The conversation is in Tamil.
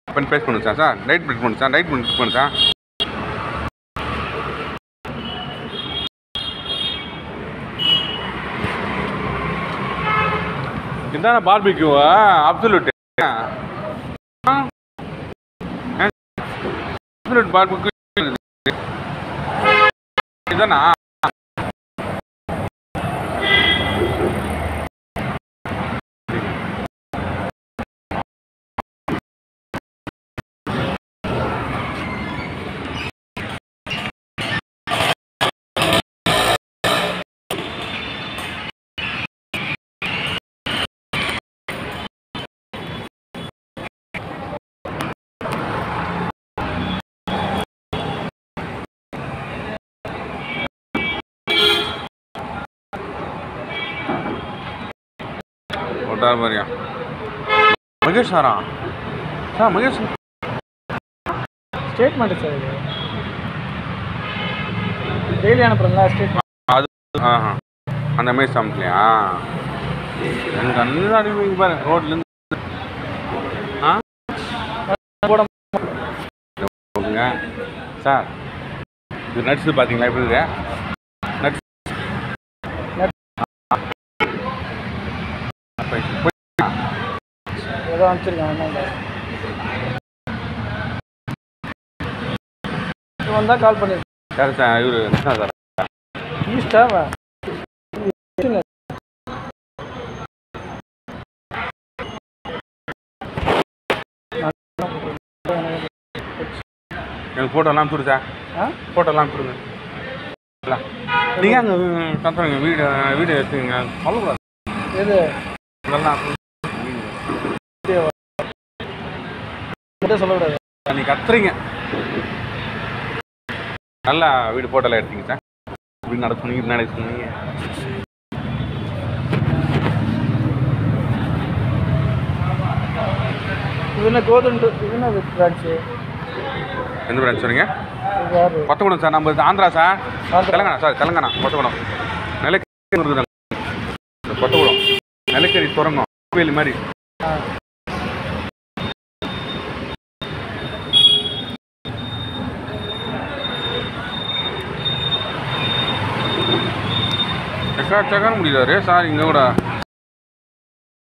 பண்ணி ப்ரைஸ் பண்ணுங்க சார் லைட் பிரிக் பண்ணுங்க சார் லைட் பிரிக் பண்ணுங்க சார் இதான பார்பிக்யூ அப்சல்யூட் அப்சல்யூட் பார்பிக்யூ இதானா மாதிரியா மகேஷ் சாரா சார் மகேஷ் ஸ்டேட்மெண்ட் சார் இது டெய்லி அனுப்புறீங்களா ஸ்டேட்மெண்ட் அது அந்த மாதிரி சமைக்கலையா எனக்கு அந்த அனுப்பிங்க பாரு ரோட்லேருந்து ஓகேங்க சார் இது நட்ஸு பார்த்தீங்களா எப்படி இருக்கு நட்ஸ் ஏதோ அனுப்பிச்சிருக்கேன் வந்தால் கால் பண்ணி சார் சார் இவர் சார் ஈஸ்டா எனக்கு ஃபோட்டோலாம் அனுப்பிச்சுடு சார் ஃபோட்டோலாம் அனுப்பிச்சுடுங்க நீங்கள் அங்கே கத்துறீங்க வீடியோ எடுத்துங்க சொல்லக்கூடாது எது இதெல்லாம் சொல்லக்கூடாது நீங்கள் கத்துறீங்க நல்லா வீடு ஃபோட்டோலாம் எடுத்தீங்க சார் இப்படி நடத்துனீங்க இப்படி நடத்துனீங்க இது என்ன கோதுண்டு இது என்ன பிரான்ச்சு எந்த பிரான்ச் சொன்னீங்க கொத்தகுடம் சார் நம்ம ஆந்திரா சார் தெலுங்கானா சார் தெலுங்கானா கொத்தகுடம் நிலக்கரி இருக்குதாங்க கொத்தகுடம் நிலக்கரி சுரங்கம் கோயில் மாதிரி செகண்ட் முடியல சார் இங்கே கூட